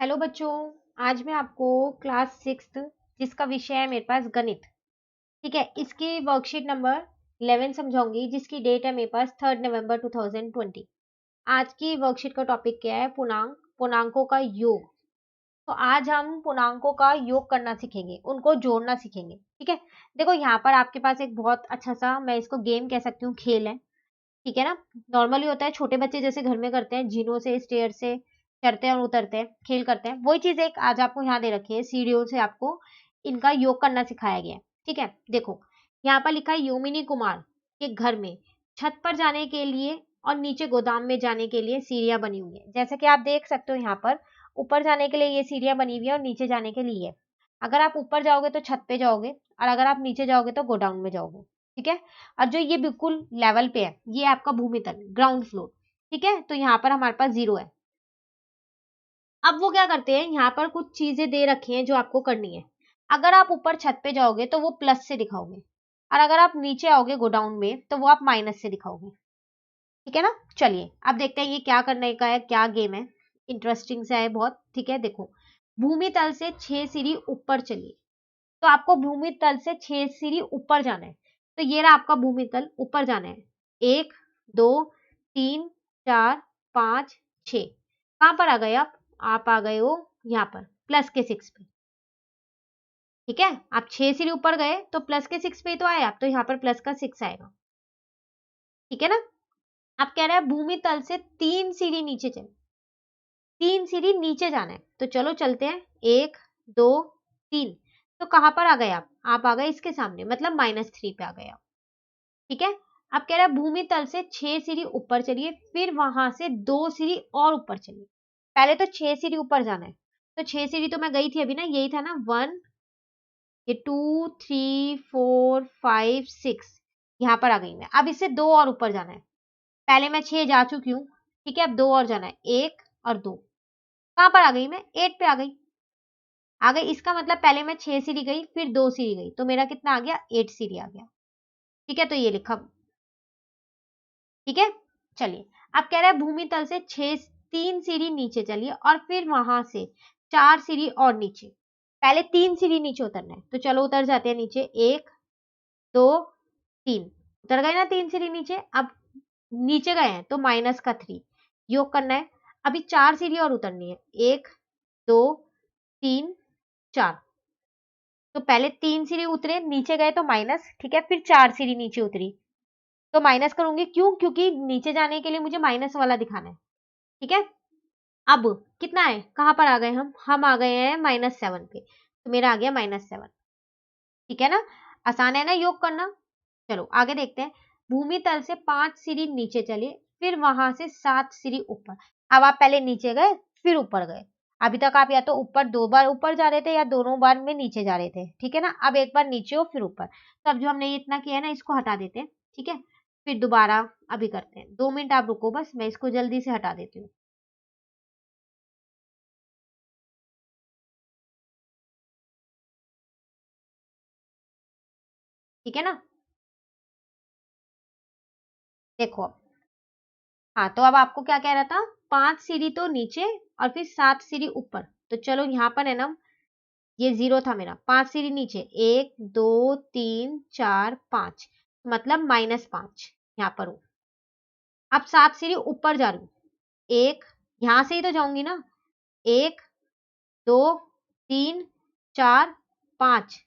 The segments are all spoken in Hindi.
हेलो बच्चों। आज मैं आपको क्लास सिक्स्थ जिसका विषय है मेरे पास गणित, ठीक है, इसकी वर्कशीट नंबर 11 समझाऊंगी जिसकी डेट है मेरे पास 3 नवंबर 2020। आज की वर्कशीट का टॉपिक क्या है? पूर्णांकों का योग। तो आज हम पूर्णांकों का योग करना सीखेंगे, उनको जोड़ना सीखेंगे। ठीक है, देखो यहाँ पर आपके पास एक बहुत अच्छा सा, मैं इसको गेम कह सकती हूँ, खेल है। ठीक है ना। नॉर्मली होता है, छोटे बच्चे जैसे घर में करते हैं, जीनों से स्टेयर से चढ़ते हैं और उतरते हैं, खेल करते हैं, वही चीज एक आज आपको यहाँ दे रखी है। सीढ़ियों से आपको इनका योग करना सिखाया गया है। ठीक है, देखो यहाँ पर लिखा है योमिनी कुमार के घर में छत पर जाने के लिए और नीचे गोदाम में जाने के लिए सीढ़ियां बनी हुई है। जैसे कि आप देख सकते हो यहाँ पर ऊपर जाने के लिए ये सीढ़ियां बनी हुई है और नीचे जाने के लिए है। अगर आप ऊपर जाओगे तो छत पे जाओगे और अगर आप नीचे जाओगे तो गोडाउन में जाओगे। ठीक है, और जो ये बिल्कुल लेवल पे है ये आपका भूमि तल, ग्राउंड फ्लोर। ठीक है, तो यहाँ पर हमारे पास 0 है। अब वो क्या करते हैं, यहाँ पर कुछ चीजें दे रखी हैं जो आपको करनी है। अगर आप ऊपर छत पे जाओगे तो वो प्लस से दिखाओगे, और अगर आप नीचे आओगे गोडाउन में तो वो आप माइनस से दिखाओगे। ठीक है ना। चलिए अब देखते हैं ये क्या करने का है, क्या गेम है। इंटरेस्टिंग सा है बहुत। ठीक है, देखो भूमि तल से 6 सीढ़ी ऊपर चलिए। तो आपको भूमि तल से 6 सीढ़ी ऊपर जाना है। तो ये रहा आपका भूमि तल, ऊपर जाना है। 1 2 3 4 5 6। कहां पर आ गए आप आ गए हो यहाँ पर प्लस के 6 पे। ठीक है, आप 6 सीढ़ी ऊपर गए तो प्लस के 6 पे ही तो आए आप, तो यहाँ पर प्लस का 6 आएगा। ठीक है ना। आप कह रहे हैं भूमि तल से 3 सीढ़ी नीचे चले, 3 सीढ़ी नीचे जाना है। तो चलो चलते हैं, 1 2 3। तो कहां पर आ गए आप आ गए इसके सामने, मतलब -3 पे आ गए आप। ठीक है, अब कह रहा है भूमि तल से 6 सीढ़ी ऊपर चलिए, फिर वहां से 2 सीढ़ी और ऊपर चलिए। पहले तो 6 सीढ़ी ऊपर जाना है। तो 6 सीढ़ी तो मैं गई थी अभी ना, यही था ना, 1 ये 2 3 4 5 6। यहाँ पर आ गई मैं। अब इससे 2 और ऊपर जाना है। पहले मैं 6 जा चुकी हूँ। ठीक है, अब 2 और जाना है, 1 और 2। कहां पर आ गई मैं? 8 पे आ गई। इसका मतलब पहले मैं 6 सीढ़ी गई, फिर 2 सीढ़ी गई, तो मेरा कितना आ गया? 8 सीढ़ी आ गया। ठीक है, तो ये लिखा। ठीक है, चलिए अब कह रहा है भूमि तल से 3 सीढ़ी नीचे चलिए और फिर वहां से 4 सीढ़ी और नीचे। पहले 3 सीढ़ी नीचे उतरना है, तो चलो उतर जाते हैं नीचे। 1 2 3 उतर गए ना 3 सीढ़ी नीचे। अब नीचे गए हैं तो -3 योग करना है। अभी 4 सीढ़ी और उतरनी है, 1 2 3 4। तो पहले 3 सीढ़ी उतरे, नीचे गए तो माइनस, ठीक है, फिर 4 सीढ़ी नीचे उतरी तो माइनस करूंगी। क्यों? क्योंकि नीचे जाने के लिए मुझे माइनस वाला दिखाना है। ठीक है, अब कितना है, कहां पर आ गए हम आ गए हैं -7 पे, तो मेरा आ गया -7। ठीक है ना, आसान है ना योग करना। चलो आगे देखते हैं। भूमि तल से 5 सीढ़ी नीचे चलिए, फिर वहां से 7 सीढ़ी ऊपर। अब आप पहले नीचे गए फिर ऊपर गए। अभी तक आप या तो ऊपर 2 बार ऊपर जा रहे थे या दोनों बार में नीचे जा रहे थे। ठीक है ना, अब एक बार नीचे हो फिर ऊपर। तो अब जो हमने ये इतना किया है ना, इसको हटा देते हैं। ठीक है, फिर दोबारा अभी करते हैं। 2 मिनट आप रुको, बस मैं इसको जल्दी से हटा देती हूँ। ठीक है ना, देखो अब। हाँ, तो अब आपको क्या कह रहा था? 5 सीढ़ी तो नीचे और फिर 7 सीढ़ी ऊपर। तो चलो यहाँ पर है ना, ये 0 था मेरा, 5 सीढ़ी नीचे, 1 2 3 4 5, मतलब -5 यहाँ पर हूँ। अब 7 सीढ़ी ऊपर जा रही हूँ, 1, यहाँ से ही तो जाऊंगी ना, 1 2 3 4 5,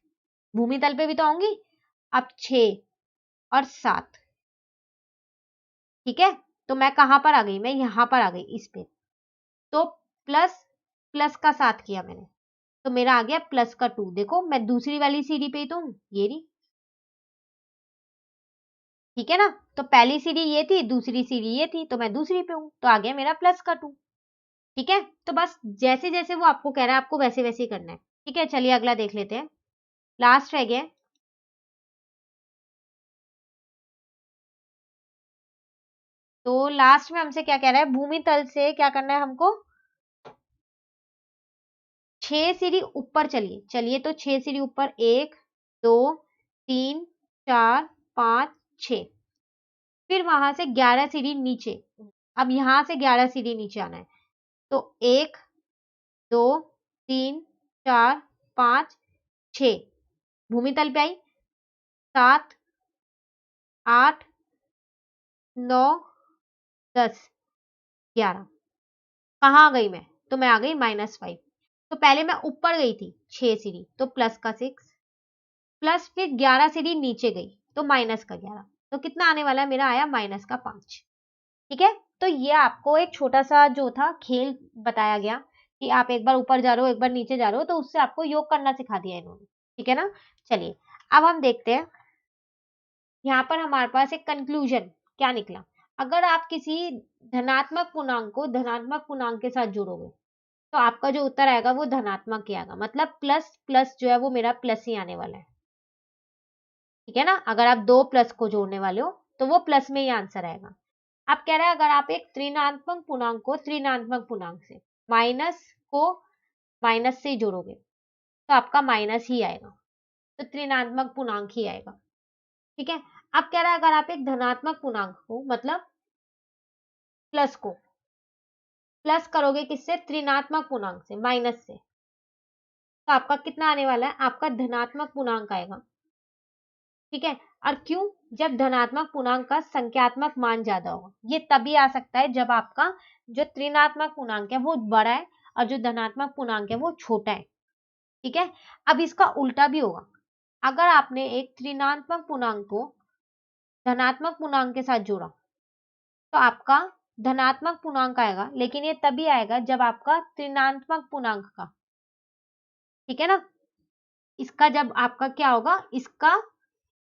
भूमि तल पे भी तो आऊंगी। अब 6 और 7। ठीक है, तो मैं कहां पर आ गई? मैं यहाँ पर आ गई इस पे। तो प्लस प्लस का 7 किया मैंने, तो मेरा आ गया +2। देखो मैं दूसरी वाली सीढ़ी पे ही तो हूँ, ये रही। ठीक है ना, तो पहली सीढ़ी ये थी, दूसरी सीढ़ी ये थी, तो मैं दूसरी पे हूँ, तो आ गया मेरा +2। ठीक है, तो बस जैसे जैसे वो आपको कह रहा है आपको वैसे वैसे ही करना है। ठीक है, चलिए अगला देख लेते हैं। लास्ट रह गया। तो लास्ट में हमसे क्या कह रहा है? भूमि तल से क्या करना है हमको? 6 सीढ़ी ऊपर चलिए। चलिए तो 6 सीढ़ी ऊपर, 1 2 3 4 5 6। फिर वहां से 11 सीढ़ी नीचे। अब यहां से 11 सीढ़ी नीचे आना है। तो 1 2 3 4 5 6 भूमि तल पे आई, 7 8 9 10 11। कहाँ आ गई मैं? तो मैं आ गई -5। तो पहले मैं ऊपर गई थी 6 सीढ़ी, तो प्लस का 6, प्लस फिर 11 सीढ़ी नीचे गई तो माइनस का 11। तो कितना आने वाला है मेरा? आया माइनस का 5। ठीक है, तो ये आपको एक छोटा सा जो था खेल बताया गया कि आप एक बार ऊपर जा रहे हो, एक बार नीचे जा रहे हो, तो उससे आपको योग करना सिखा दिया इन्होंने। ठीक है ना? चलिए अब हम देखते हैं, यहाँ पर हमारे पास एक कंक्लूजन क्या निकला। अगर आप किसी धनात्मक पूर्णांक को धनात्मक पूर्णांक के साथ जोड़ोगे तो आपका जो उत्तर आएगा वो धनात्मक ही आएगा, मतलब प्लस प्लस जो है वो मेरा प्लस ही आने वाला है। ठीक है ना? अगर आप दो प्लस को जोड़ने वाले हो तो वो प्लस में ही आंसर आएगा। आप कह रहे हैं अगर आप एक त्रिनात्मक पूर्णांक को त्रिनात्मक पूर्णांक से, माइनस को माइनस से जोड़ोगे तो आपका माइनस ही आएगा, तो त्रिनात्मक पूर्णांक ही आएगा। ठीक है, अब कह रहा है अगर आप एक धनात्मक पूर्णांक को, मतलब प्लस को प्लस करोगे किससे? त्रिनात्मक पूर्णांक से, माइनस से, तो आपका कितना आने वाला है? आपका धनात्मक पूर्णांक आएगा। ठीक है, और क्यों? जब धनात्मक पूर्णांक का संख्यात्मक मान ज्यादा होगा। ये तभी आ सकता है जब आपका जो त्रिनात्मक पूर्णांक है वो बड़ा है और जो धनात्मक पूर्णांक है वो छोटा है। ठीक है, अब इसका उल्टा भी होगा। अगर आपने एक त्रिनात्मक पूर्णांक को धनात्मक पूर्णांक के साथ जोड़ा तो आपका धनात्मक पूर्णांक आएगा, लेकिन ये तभी आएगा जब आपका त्रिनात्मक पूर्णांक का, ठीक है ना, इसका जब आपका क्या होगा, इसका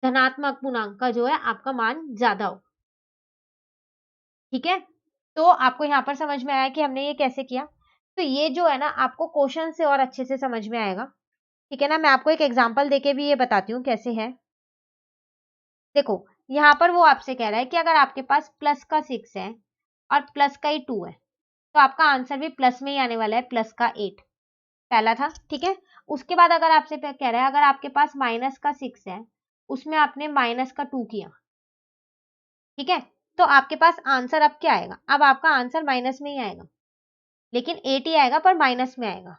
धनात्मक पूर्णांक का जो है आपका मान ज्यादा हो। ठीक है, तो आपको यहाँ पर समझ में आया कि हमने ये कैसे किया। तो ये जो है ना आपको क्वेश्चन से और अच्छे से समझ में आएगा। ठीक है ना, मैं आपको एक एग्जांपल देके भी ये बताती हूँ कैसे है। देखो यहाँ पर वो आपसे कह रहा है कि अगर आपके पास प्लस का 6 है और प्लस का ही 2 है तो आपका आंसर भी प्लस में ही आने वाला है, प्लस का 8 पहला था। ठीक है, उसके बाद अगर आपसे कह रहा है अगर आपके पास माइनस का 6 है, उसमें आपने माइनस का 2 किया, ठीक है, तो आपके पास आंसर अब क्या आएगा? अब आपका आंसर माइनस में ही आएगा, लेकिन 8 ही आएगा पर माइनस में आएगा।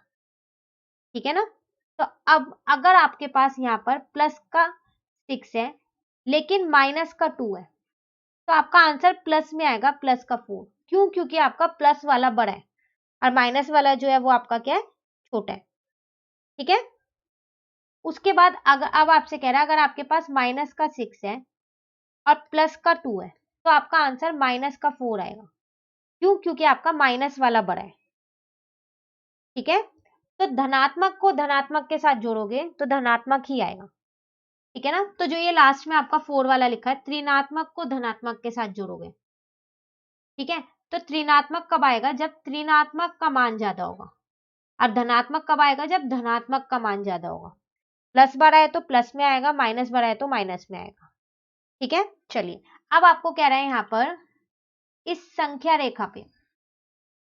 ठीक है ना, तो अब अगर आपके पास यहाँ पर प्लस का 6 है लेकिन माइनस का 2 है तो आपका आंसर प्लस में आएगा, प्लस का 4। क्यों? क्योंकि आपका प्लस वाला बड़ा है और माइनस वाला जो है वो आपका क्या है? छोटा है। ठीक है, उसके बाद अगर अब आपसे कह रहा है अगर आपके पास माइनस का 6 है और प्लस का 2 है तो आपका आंसर माइनस का 4 आएगा। क्यों? क्योंकि आपका माइनस वाला बड़ा है। ठीक है, तो धनात्मक को धनात्मक के साथ जोड़ोगे तो धनात्मक ही आएगा। ठीक है ना, तो जो ये लास्ट में आपका 4 वाला लिखा है, त्रिनात्मक को धनात्मक के साथ जोड़ोगे। ठीक है, तो त्रिनात्मक कब आएगा? जब त्रिनात्मक का मान ज्यादा होगा, और धनात्मक कब आएगा? जब धनात्मक का मान ज्यादा होगा। प्लस बड़ा है तो प्लस में आएगा, माइनस बड़ा है तो माइनस में आएगा। ठीक है, चलिए अब आपको कह रहा है यहाँ पर इस संख्या रेखा पे,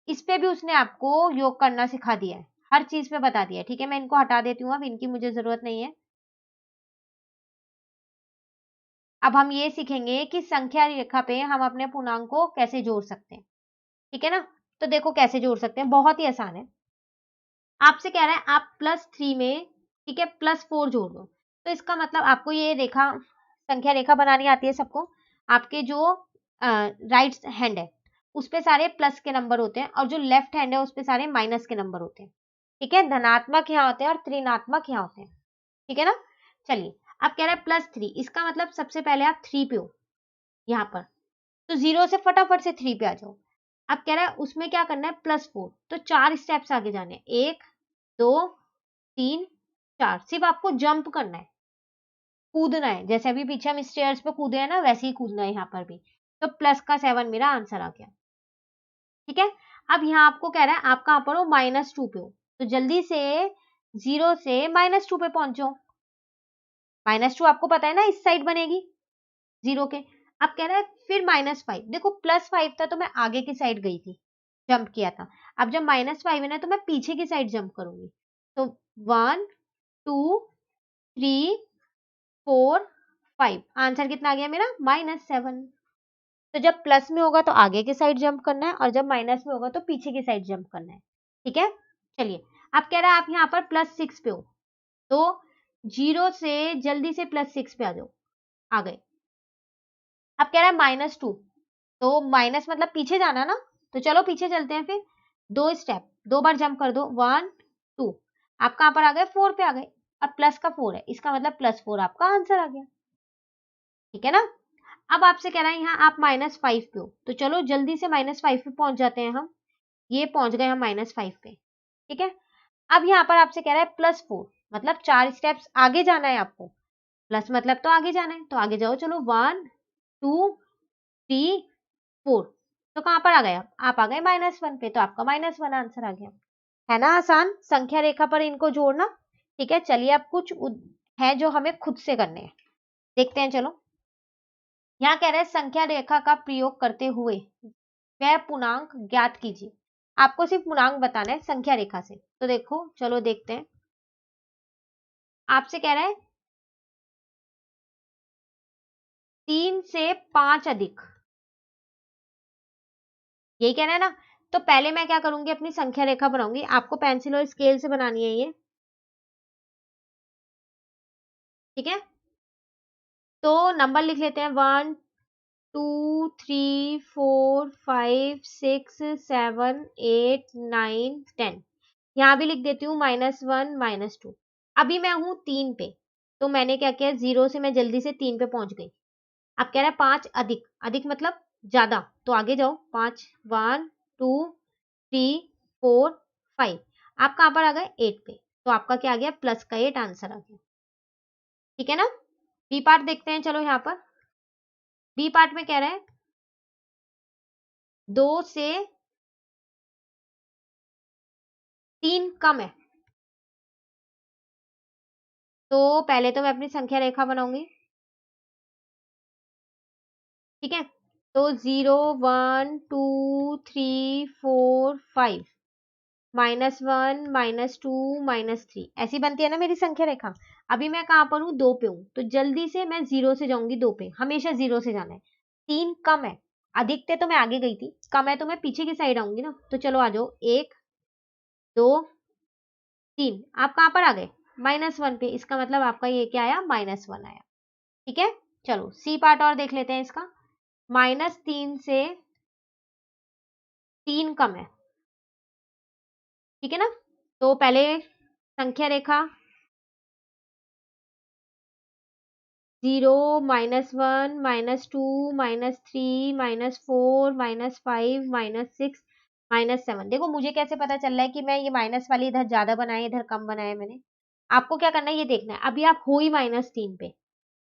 इस पे भी उसने आपको योग करना सिखा दिया है, हर चीज पे बता दिया है। ठीक है, मैं इनको हटा देती हूँ, अब इनकी मुझे जरूरत नहीं है। अब हम ये सीखेंगे कि संख्या रेखा पे हम अपने पूर्णांक को कैसे जोड़ सकते हैं। ठीक है ना, तो देखो कैसे जोड़ सकते हैं, बहुत ही आसान है। आपसे कह रहा है आप +3 में, ठीक है, +4 जोड़ दो, तो इसका मतलब आपको ये रेखा, संख्या रेखा बनानी आती है सबको। आपके जो राइट हैंड है उस पे सारे प्लस के नंबर होते हैं और जो लेफ्ट हैंड है उस पे सारे माइनस के नंबर होते हैं। ठीक है, धनात्मक यहाँ होते हैं और ऋणात्मक यहाँ होते हैं। ठीक है ना, चलिए अब कह रहा है +3, इसका मतलब सबसे पहले आप 3 पे हो यहाँ पर, तो 0 से फटाफट से 3 पे आ जाओ। अब कह रहा है उसमें क्या करना है, +4, तो 4 स्टेप्स आगे जाने हैं, 1 2 3 4, सिर्फ आपको जंप करना है, कूदना है, जैसे अभी पीछे हम स्टेयर्स पे कूदे हैं ना, वैसे ही कूदना है यहाँ पर भी। तो प्लस का 7 मेरा आंसर आ गया। ठीक है, अब यहाँ आपको कह रहा है आप कहाँ पर हो, -2 पे हो, तो जल्दी से 0 से -2 पे पहुंचो। -2 आपको पता है ना इस साइड बनेगी 0 के। अब कह रहा है फिर -5, देखो +5 था तो मैं आगे की साइड गई थी, जंप किया था। अब जब -5 है ना तो मैं पीछे की साइड जंप करूंगी। तो 1 2 3 4 5, आंसर कितना आ गया मेरा, -7। तो जब प्लस में होगा तो आगे की साइड जंप करना है और जब माइनस में होगा तो पीछे की साइड जंप करना है। ठीक है, चलिए, अब कह रहा है आप यहाँ पर +6 पे हो, तो 0 से जल्दी से +6 पे आ जाओ, आ गए। अब कह रहा है -2, तो माइनस मतलब पीछे जाना ना, तो चलो पीछे चलते हैं फिर। 2 स्टेप, 2 बार जंप कर दो, 1 2। आप कहाँ पर आ गए? 4 पे आ गए। अब प्लस का 4 है, इसका मतलब +4 आपका आंसर आ गया। ठीक है ना? अब आपसे कह रहा है यहाँ आप -5 पे हो, तो चलो जल्दी से -5 पे पहुंच जाते हैं हम। ये पहुंच गए हम -5 पे। ठीक है, अब यहाँ पर आपसे कह रहा है +4, मतलब 4 स्टेप्स आगे जाना है आपको। प्लस मतलब तो आगे जाना है, तो आगे जाओ, चलो 1 2 3 4। तो कहाँ पर आ गए आप आ गए -1 पे, तो आपका -1 आंसर आ गया। है ना आसान संख्या रेखा पर इनको जोड़ना। ठीक है, चलिए अब कुछ है जो हमें खुद से करने हैं, देखते हैं। चलो, यहाँ कह रहे हैं संख्या रेखा का प्रयोग करते हुए वह पूर्णांक ज्ञात कीजिए। आपको सिर्फ पूर्णांक बताना है संख्या रेखा से। तो देखो, चलो देखते हैं। आपसे कह रहा है 3 से 5 अधिक, यही कह रहा है ना। तो पहले मैं क्या करूंगी, अपनी संख्या रेखा बनाऊंगी। आपको पेंसिल और स्केल से बनानी है ये। ठीक है, तो नंबर लिख लेते हैं 1 2 3 4 5 6 7 8 9 10। यहाँ भी लिख देती हूँ -1 -2। अभी मैं हूँ 3 पे, तो मैंने क्या किया, 0 से मैं जल्दी से 3 पे पहुंच गई। अब कह रहा है 5 अधिक, अधिक मतलब ज्यादा, तो आगे जाओ। 5 1 2 3 4 5। आप कहाँ पर आ गए? 8 पे, तो आपका क्या आ गया? प्लस का 8 आंसर आ गया। ठीक है ना? बी पार्ट देखते हैं। चलो यहाँ पर बी पार्ट में कह रहा है 2 से 3 कम है, तो पहले तो मैं अपनी संख्या रेखा बनाऊंगी। ठीक है, तो 0 1 2 3 4 5 -1 -2 -3, ऐसी बनती है ना मेरी संख्या रेखा। अभी मैं कहाँ पर हूँ? 2 पे हूँ, तो जल्दी से मैं 0 से जाऊंगी 2 पे। हमेशा 0 से जाना है। 3 कम है, अधिक थे तो मैं आगे गई थी, कम है तो मैं पीछे की साइड आऊंगी ना। तो चलो आ जाओ, 1 2 3। आप कहाँ पर आ गए? -1 पे, इसका मतलब आपका ये क्या आया? -1 आया। ठीक है, चलो सी पार्ट और देख लेते हैं इसका। -3 से 3 कम है। ठीक है ना? तो पहले संख्या रेखा 0 -1 -2 -3 -4 -5 -6 -7। देखो मुझे कैसे पता चल रहा है कि मैं ये माइनस वाली इधर ज्यादा बनाए इधर कम बनाए मैंने। आपको क्या करना है ये देखना है। अभी आप हो ही -3 पे,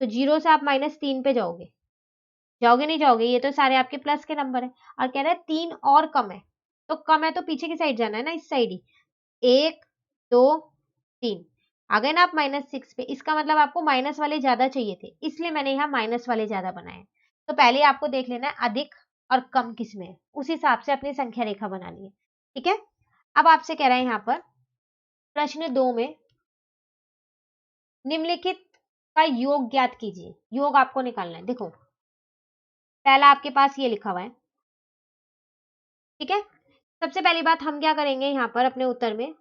तो 0 से आप -3 पे जाओगे, जाओगे नहीं जाओगे? ये तो सारे आपके प्लस के नंबर है। और कह रहा है 3 और कम है, तो कम है तो पीछे की साइड जाना है ना, इस साइड ही। 1 2 3 आ गए ना आप -6 पे, इसका मतलब आपको माइनस वाले ज्यादा चाहिए थे, इसलिए मैंने यहाँ माइनस वाले ज्यादा बनाए। तो पहले आपको देख लेना है अधिक और कम किस में है, उस हिसाब से अपनी संख्या रेखा बनानी है। ठीक है, अब आपसे कह रहा है यहाँ पर प्रश्न 2 में निम्नलिखित का योग ज्ञात कीजिए। योग आपको निकालना है। देखो पहला आपके पास ये लिखा हुआ है। ठीक है, सबसे पहली बात हम क्या करेंगे यहाँ पर अपने उत्तर में,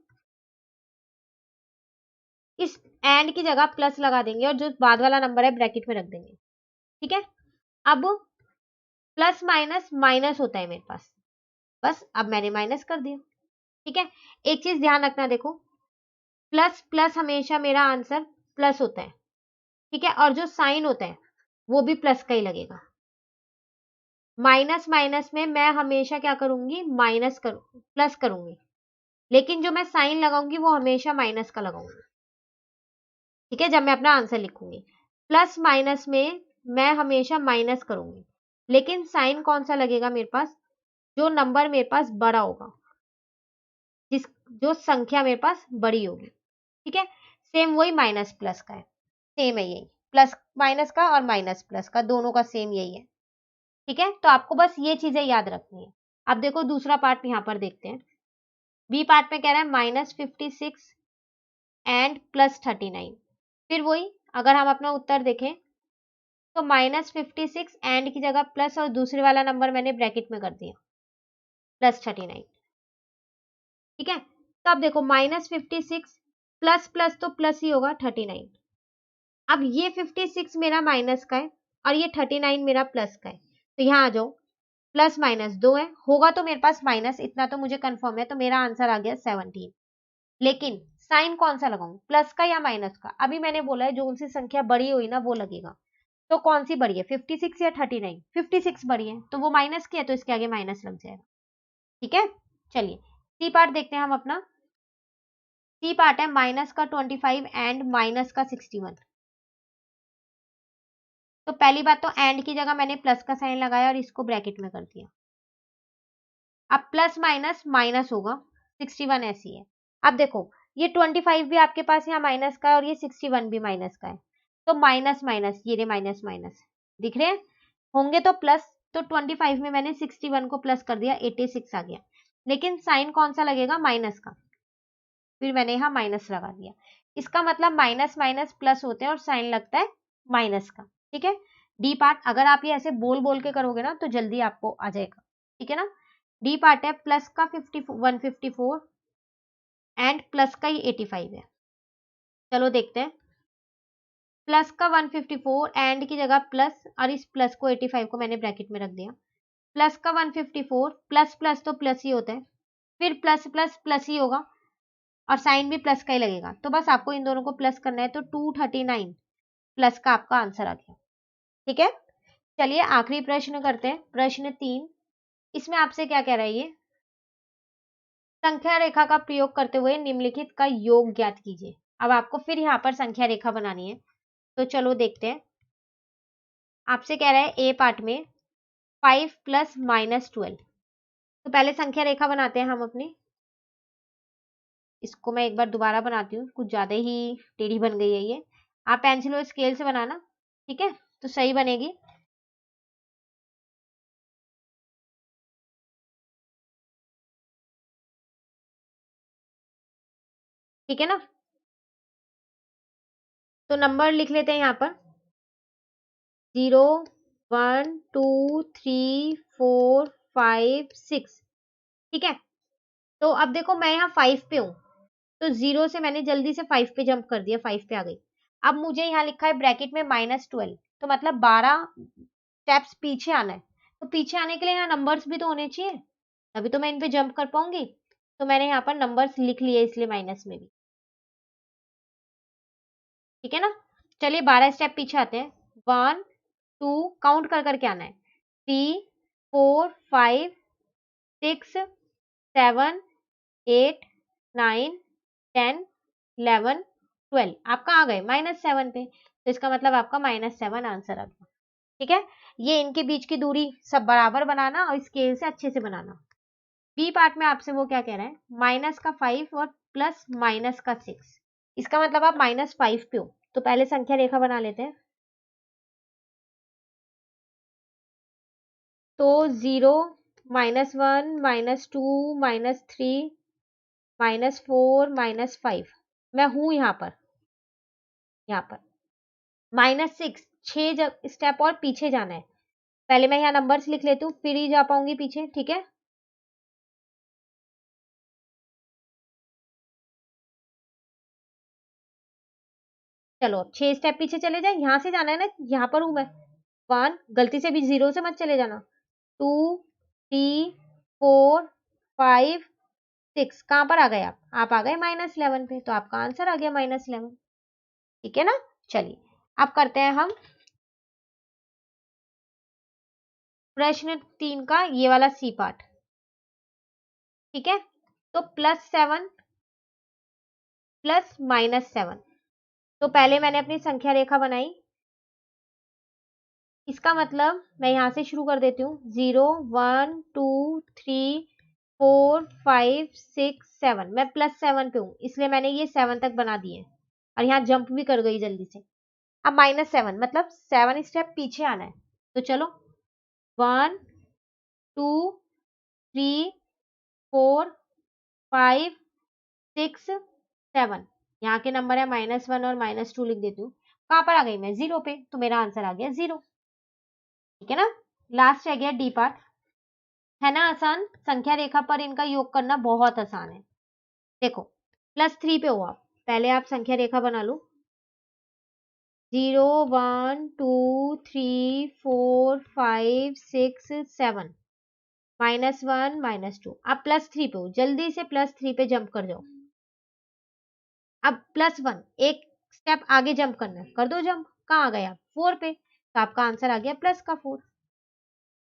इस एंड की जगह प्लस लगा देंगे और जो बाद वाला नंबर है ब्रैकेट में रख देंगे। ठीक है, अब प्लस माइनस माइनस होता है मेरे पास, बस अब मैंने माइनस कर दिया। ठीक है, एक चीज ध्यान रखना, देखो प्लस प्लस हमेशा मेरा आंसर प्लस होता है। ठीक है, और जो साइन होता है वो भी प्लस का ही लगेगा। माइनस माइनस में मैं हमेशा क्या करूंगी? माइनस करूँ, प्लस करूंगी, लेकिन जो मैं साइन लगाऊंगी वो हमेशा माइनस का लगाऊंगी। ठीक है, जब मैं अपना आंसर लिखूंगी प्लस माइनस में मैं हमेशा माइनस करूंगी, लेकिन साइन कौन सा लगेगा मेरे पास? जो नंबर मेरे पास बड़ा होगा, जिस जो संख्या मेरे पास बड़ी होगी। ठीक है, सेम वही माइनस प्लस का है, सेम है यही, प्लस माइनस का और माइनस प्लस का दोनों का सेम यही है। ठीक है, तो आपको बस ये चीजें याद रखनी है। अब देखो दूसरा पार्ट यहाँ पर देखते हैं। बी पार्ट में कह रहा है -56 एंड +39। फिर वही, अगर हम अपना उत्तर देखें तो -56 एंड की जगह प्लस और दूसरे वाला नंबर मैंने ब्रैकेट में कर दिया +39। ठीक है, तो अब देखो -56 प्लस प्लस तो प्लस ही होगा 39। अब ये 56 मेरा माइनस का है और ये 39 मेरा प्लस का है, तो यहाँ आ जाओ, प्लस माइनस 2 है, होगा तो मेरे पास माइनस, इतना तो मुझे कंफर्म है, तो मेरा आंसर आ गया 17। लेकिन साइन कौन सा लगाऊं, प्लस का या माइनस का? अभी मैंने बोला है जो उनसे संख्या बड़ी हुई ना वो लगेगा। तो कौन सी बड़ी है, 56 या 39? 56 बड़ी है, तो वो माइनस की है, तो इसके आगे माइनस लग जाएगा। ठीक है, चलिए सी पार्ट देखते हैं हम अपना। सी पार्ट है माइनस का 25 एंड माइनस का 61। तो पहली बात तो एंड की जगह मैंने प्लस का साइन लगाया और इसको ब्रैकेट में कर दिया। अब प्लस माइनस माइनस होगा, 61 ऐसी है। अब देखो ये 25 भी आपके पास यहाँ माइनस का है और ये 61 भी माइनस का है, तो माइनस माइनस ये रे माइनस माइनस दिख रहे हैं, होंगे तो प्लस। तो 25 में मैंने 61 को प्लस कर दिया, 86 आ गया। लेकिन साइन कौन सा लगेगा, माइनस का, फिर मैंने यहाँ माइनस लगा दिया। इसका मतलब माइनस माइनस प्लस होते हैं और साइन लगता है माइनस का। ठीक है, डी पार्ट अगर आप ये ऐसे बोल बोल के करोगे ना तो जल्दी आपको आ जाएगा। ठीक है ना, डी पार्ट है प्लस का 154 एंड प्लस का ही 85 है। चलो देखते हैं, प्लस का 154 एंड की जगह प्लस और इस प्लस को 85 को मैंने ब्रैकेट में रख दिया। प्लस का 154 प्लस प्लस तो प्लस ही होता है, फिर प्लस प्लस प्लस ही होगा और साइन भी प्लस का ही लगेगा, तो बस आपको इन दोनों को प्लस करना है। तो 239 प्लस का आपका आंसर आ गया। ठीक है, चलिए आखिरी प्रश्न करते हैं, प्रश्न 3। इसमें आपसे क्या कह रहा है ये, संख्या रेखा का प्रयोग करते हुए निम्नलिखित का योग ज्ञात कीजिए। अब आपको फिर यहाँ पर संख्या रेखा बनानी है, तो चलो देखते हैं। आपसे कह रहा है ए पार्ट में 5 प्लस -12। तो पहले संख्या रेखा बनाते हैं हम अपनी। इसको मैं एक बार दोबारा बनाती हूँ, कुछ ज्यादा ही टेढ़ी बन गई है ये। आप पेंसिल और स्केल से बनाना, ठीक है, तो सही बनेगी। ठीक है ना, तो नंबर लिख लेते हैं यहाँ पर 0 1 2 3 4 5 6। ठीक है, तो अब देखो मैं यहाँ 5 पे हूँ, तो 0 से मैंने जल्दी से 5 पे जंप कर दिया, 5 पे आ गई। अब मुझे यहाँ लिखा है ब्रैकेट में -12, तो मतलब 12 स्टेप्स पीछे आना है। तो पीछे आने के लिए यहाँ नंबर्स भी तो होने चाहिए, तभी तो मैं इन पे जंप कर पाऊंगी। तो मैंने यहाँ पर नंबर्स लिख लिए, इसलिए माइनस में भी। ठीक है ना, चलिए 12 स्टेप पीछे आते हैं। 1 2 काउंट कर करके आना है, 3 4 5 6 7 8 9 10 11 12। आप कहाँ आ गए, -7 पे, तो इसका मतलब आपका -7 आंसर आ गया। ठीक है, ये इनके बीच की दूरी सब बराबर बनाना और स्केल से अच्छे से बनाना। बी पार्ट में आपसे वो क्या कह रहा है, माइनस का 5 और प्लस माइनस का 6। इसका मतलब आप -5 पे हो, तो पहले संख्या रेखा बना लेते हैं। तो 0 -1 -2 -3 -4 -5, मैं हूं यहाँ पर -6, 6 स्टेप और पीछे जाना है। पहले मैं यहाँ नंबर्स लिख लेती हूँ, फिर ही जा पाऊंगी पीछे। ठीक है, चलो 6 स्टेप पीछे चले जाए, यहाँ से जाना है ना, यहाँ पर हूं मैं। 1, गलती से भी 0 से मत चले जाना। 2 3 4 5 6, कहाँ पर आ गए आप आ गए -11 पे, तो आपका आंसर आ गया -11। ठीक है ना, चलिए अब करते हैं हम प्रश्न 3 का ये वाला सी पार्ट। ठीक है, तो +7 प्लस -7। तो पहले मैंने अपनी संख्या रेखा बनाई, इसका मतलब मैं यहां से शुरू कर देती हूँ। 0 1 2 3 4 5 6 7, मैं +7 पे हूँ, इसलिए मैंने ये 7 तक बना दिए और यहाँ जंप भी कर गई जल्दी से। अब -7 मतलब 7 स्टेप पीछे आना है, तो चलो 1 2 3 4 5 6 7। यहाँ के नंबर है -1 और -2, लिख देती हूँ। कहाँ पर आ गई मैं, 0 पे, तो मेरा आंसर आ गया 0। ठीक है ना, लास्ट रह गया डी पार्ट, है ना आसान, संख्या रेखा पर इनका योग करना बहुत आसान है। देखो +3 पे हो आप, पहले आप संख्या रेखा बना लो। 0 1 2 3 4 5 6 7 -1 -2, आप +3 पे हो, जल्दी से +3 पे जंप कर जाओ। अब +1 एक स्टेप आगे जंप करना है, कर दो जंप। कहाँ आ गए आप? 4 पे, तो आपका आंसर आ गया +4।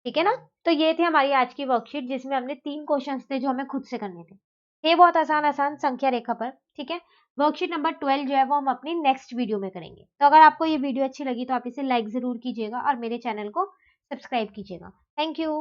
ठीक है ना? तो ये थे हमारी आज की वर्कशीट, जिसमें हमने 3 क्वेश्चंस थे जो हमें खुद से करने थे। ये बहुत आसान आसान संख्या रेखा पर। ठीक है, वर्कशीट नंबर 12 जो है वो हम अपनी नेक्स्ट वीडियो में करेंगे। तो अगर आपको ये वीडियो अच्छी लगी तो आप इसे लाइक जरूर कीजिएगा और मेरे चैनल को सब्सक्राइब कीजिएगा। Thank you.